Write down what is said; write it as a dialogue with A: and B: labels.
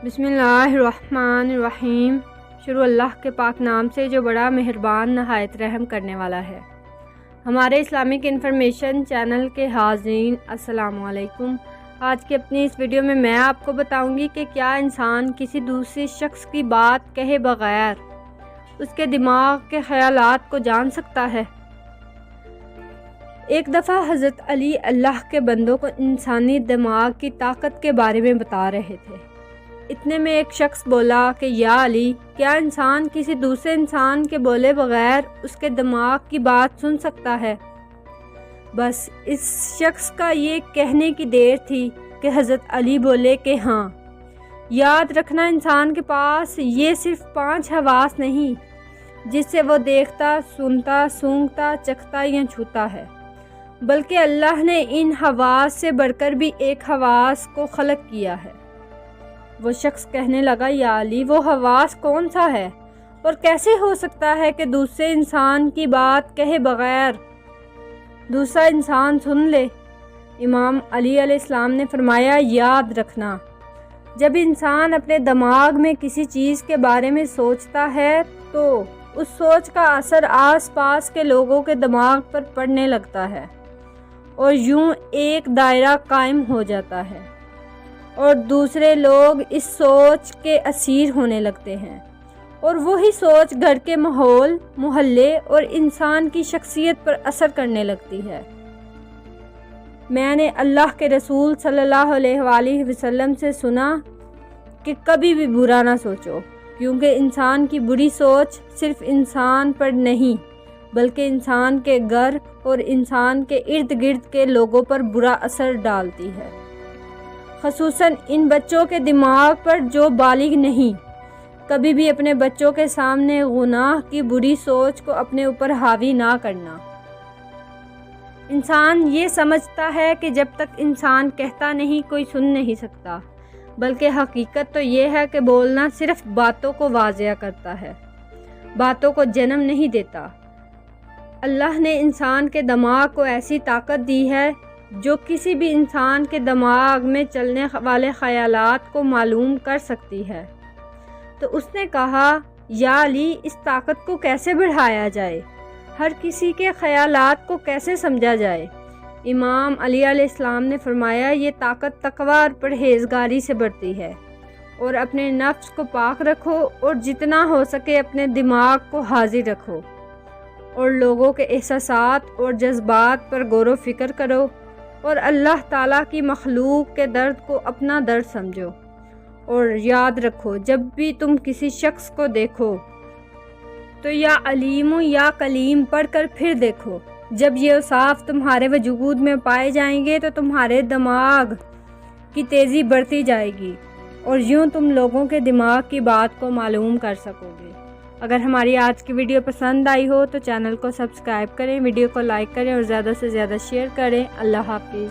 A: بسم اللہ الرحمن الرحیم۔ شروع اللہ کے پاک نام سے جو بڑا مہربان نہایت رحم کرنے والا ہے۔ ہمارے اسلامک انفارمیشن چینل کے حاضرین السلام علیکم۔ آج کی اپنی اس ویڈیو میں آپ کو بتاؤں گی کہ کیا انسان کسی دوسرے شخص کی بات کہے بغیر اس کے دماغ کے خیالات کو جان سکتا ہے۔ ایک دفعہ حضرت علی اللہ کے بندوں کو انسانی دماغ کی طاقت کے بارے میں بتا رہے تھے۔ اتنے میں ایک شخص بولا کہ یا علی، کیا انسان کسی دوسرے انسان کے بولے بغیر اس کے دماغ کی بات سن سکتا ہے؟ بس اس شخص کا یہ کہنے کی دیر تھی کہ حضرت علی بولے کہ ہاں۔ یاد رکھنا، انسان کے پاس یہ صرف 5 حواس نہیں جس سے وہ دیکھتا، سنتا، سونگھتا، چکھتا یا چھوتا ہے، بلکہ اللہ نے ان حواس سے بڑھ کر بھی ایک حواس کو خلق کیا ہے۔ وہ شخص کہنے لگا، یا علی، وہ حواس کون سا ہے اور کیسے ہو سکتا ہے کہ دوسرے انسان کی بات کہے بغیر دوسرا انسان سن لے؟ امام علی علیہ السلام نے فرمایا، یاد رکھنا، جب انسان اپنے دماغ میں کسی چیز کے بارے میں سوچتا ہے تو اس سوچ کا اثر آس پاس کے لوگوں کے دماغ پر پڑنے لگتا ہے اور یوں ایک دائرہ قائم ہو جاتا ہے اور دوسرے لوگ اس سوچ کے اسیر ہونے لگتے ہیں اور وہی سوچ گھر کے ماحول، محلے اور انسان کی شخصیت پر اثر کرنے لگتی ہے۔ میں نے اللہ کے رسول صلی اللہ علیہ وآلہ وسلم سے سنا کہ کبھی بھی برا نہ سوچو، کیونکہ انسان کی بری سوچ صرف انسان پر نہیں بلکہ انسان کے گھر اور انسان کے ارد گرد کے لوگوں پر برا اثر ڈالتی ہے، خصوصاً ان بچوں کے دماغ پر جو بالغ نہیں۔ کبھی بھی اپنے بچوں کے سامنے گناہ کی بری سوچ کو اپنے اوپر حاوی نہ کرنا۔ انسان یہ سمجھتا ہے کہ جب تک انسان کہتا نہیں کوئی سن نہیں سکتا، بلکہ حقیقت تو یہ ہے کہ بولنا صرف باتوں کو واضح کرتا ہے، باتوں کو جنم نہیں دیتا۔ اللہ نے انسان کے دماغ کو ایسی طاقت دی ہے جو کسی بھی انسان کے دماغ میں چلنے والے خیالات کو معلوم کر سکتی ہے۔ تو اس نے کہا، یا علی، اس طاقت کو کیسے بڑھایا جائے؟ ہر کسی کے خیالات کو کیسے سمجھا جائے؟ امام علی علیہ السلام نے فرمایا، یہ طاقت تقوی اور پرہیزگاری سے بڑھتی ہے، اور اپنے نفس کو پاک رکھو اور جتنا ہو سکے اپنے دماغ کو حاضر رکھو اور لوگوں کے احساسات اور جذبات پر غور و فکر کرو اور اللہ تعالیٰ کی مخلوق کے درد کو اپنا درد سمجھو۔ اور یاد رکھو، جب بھی تم کسی شخص کو دیکھو تو یا علیم یا کلیم پڑھ کر پھر دیکھو۔ جب یہ اوصاف تمہارے وجود میں پائے جائیں گے تو تمہارے دماغ کی تیزی بڑھتی جائے گی اور یوں تم لوگوں کے دماغ کی بات کو معلوم کر سکو گے۔ اگر ہماری آج کی ویڈیو پسند آئی ہو تو چینل کو سبسکرائب کریں، ویڈیو کو لائک کریں اور زیادہ سے زیادہ شیئر کریں۔ اللہ حافظ۔